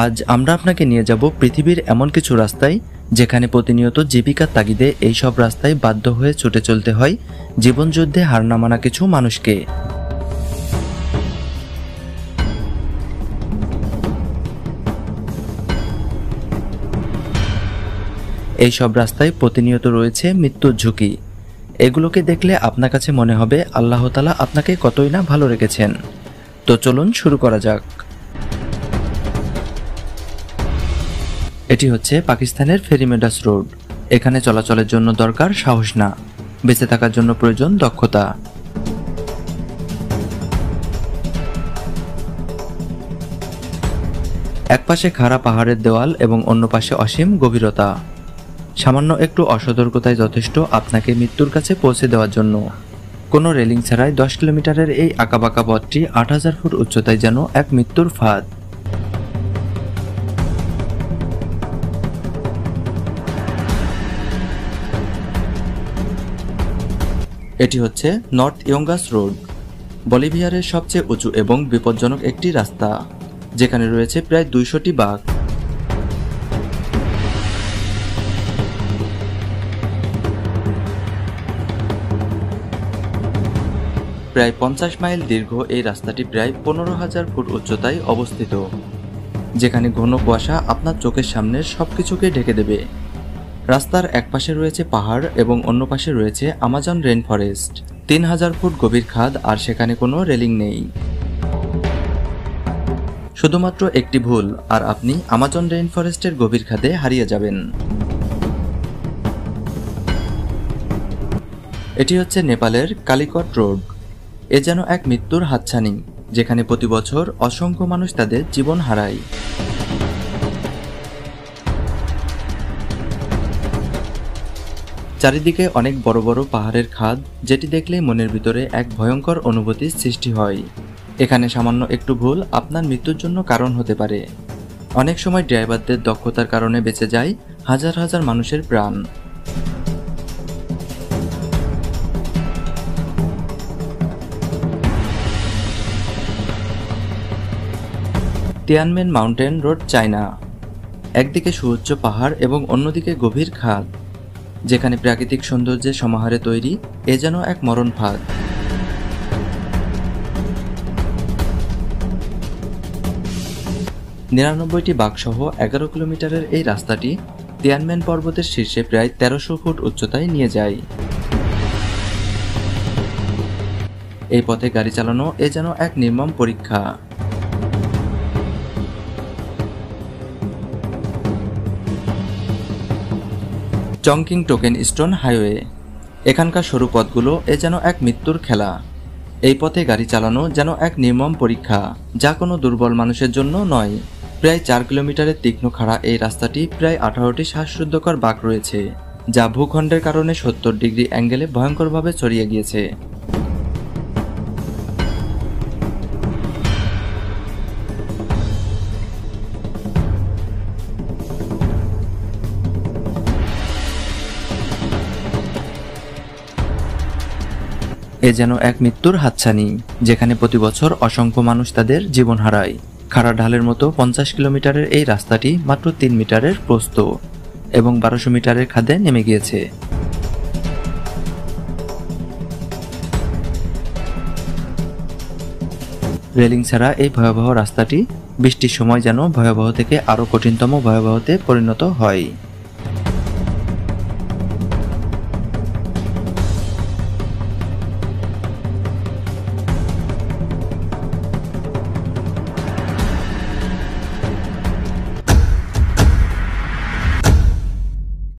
আজ আমরা আপনাকে নিয়ে যাব পৃথিবীর এমন কিছু রাস্তায় যেখানে প্রতিনিয়ত জীবিকার তাগিদে এই সব রাস্তায় বাধ্য হয়ে ছুটে চলতে হয় জীবনযুদ্ধে হার না মানা কিছু মানুষকে। এই সব রাস্তায় প্রতিনিয়ত রয়েছে মৃত্যুর ঝুঁকি। এগুলোকে দেখলে আপনার কাছে মনে হবে আল্লাহ তাআলা আপনাকে কতই না ভালো রেখেছেন। তো চলুন শুরু করা যাক। এটি হচ্ছে পাকিস্তানের ফেরিমেডাস রোড। এখানে চলাচলের জন্য দরকার সাহস না, বেঁচে থাকার জন্য প্রয়োজন দক্ষতা। এক পাশে খাড়া পাহাড়ের দেওয়াল এবং অন্য পাশে অসীম গভীরতা। সামান্য একটু অসতর্কতায় যথেষ্ট আপনাকে মৃত্যুর কাছে পৌঁছে দেওয়ার জন্য। কোনো রেলিং ছাড়াই 10 কিলোমিটারের এই আঁকাবাঁকা পথটি 8000 ফুট উচ্চতায় যেন এক মৃত্যুর ফাঁদ। এটি হচ্ছে নর্থ ইয়ঙ্গাস রোড, বলিভিয়ারের সবচেয়ে উঁচু এবং বিপজ্জনক একটি রাস্তা, যেখানে রয়েছে প্রায় 200টি বাঘ। প্রায় 50 মাইল দীর্ঘ এই রাস্তাটি প্রায় 15,000 ফুট উচ্চতায় অবস্থিত, যেখানে ঘন কুয়াশা আপনার চোখের সামনের সবকিছুকে ঢেকে দেবে। রাস্তার এক পাশে রয়েছে পাহাড় এবং অন্য পাশে রয়েছে আমাজন রেইন ফরেস্ট, 3000 ফুট গভীর খাদ, আর সেখানে কোনো রেলিং নেই। শুধুমাত্র একটি ভুল আর আপনি আমাজন রেইন ফরেস্টের গভীর খাদে হারিয়ে যাবেন। এটি হচ্ছে নেপালের কালিকট রোড। এ যেন এক মৃত্যুর হাতছানি, যেখানে প্রতি বছর অসংখ্য মানুষ তাদের জীবন হারায়। চারিদিকে অনেক বড় বড় পাহাড়ের খাদ, যেটি দেখলেই মনের ভিতরে এক ভয়ঙ্কর অনুভূতির সৃষ্টি হয়। এখানে সামান্য একটু ভুল আপনার মৃত্যুর জন্য কারণ হতে পারে। অনেক সময় ড্রাইভারদের দক্ষতার কারণে বেঁচে যায় হাজার হাজার মানুষের প্রাণ। Tianmen mountain road, China. একদিকে সুউচ্চ পাহাড় এবং অন্যদিকে গভীর খাদ, যেখানে প্রাকৃতিক সৌন্দর্যের সমাহারে তৈরি এ যেন এক মরণ ফাঁদ। নিরানব্বইটি বাঘসহ 11 কিলোমিটারের এই রাস্তাটি তিয়ানমেন পর্বতের শীর্ষে প্রায় 1300 ফুট উচ্চতায় নিয়ে যায়। এই পথে গাড়ি চালানো এ যেন এক নির্মম পরীক্ষা। Chongqing token stone highway. এখানকার সরু পথগুলো এ যেন এক মৃত্যুর খেলা। এই পথে গাড়ি চালানো যেন এক নির্মম পরীক্ষা, যা কোনো দুর্বল মানুষের জন্য নয়। প্রায় 4 কিলোমিটারের তীক্ষ্ণ খাড়া এই রাস্তাটি প্রায় 18টি শ্বাসরুদ্ধকর বাঁক রয়েছে, যা ভূখণ্ডের কারণে 70 ডিগ্রি অ্যাঙ্গেলে ভয়ঙ্করভাবে ছড়িয়ে গিয়েছে। এ যেন এক মৃত্যুর হাতছানি, যেখানে প্রতি বছর অসংখ্য মানুষ তাদের জীবন হারায়। খাড়া ঢালের মতো 50 কিলোমিটারের এই রাস্তাটি মাত্র 3 মিটারের প্রস্থ এবং 1200 মিটারের খাদে নেমে গিয়েছে। রেলিং ছাড়া এই ভয়াবহ রাস্তাটি বৃষ্টির সময় যেন ভয়াবহ থেকে আরও কঠিনতম ভয়াবহতে পরিণত হয়।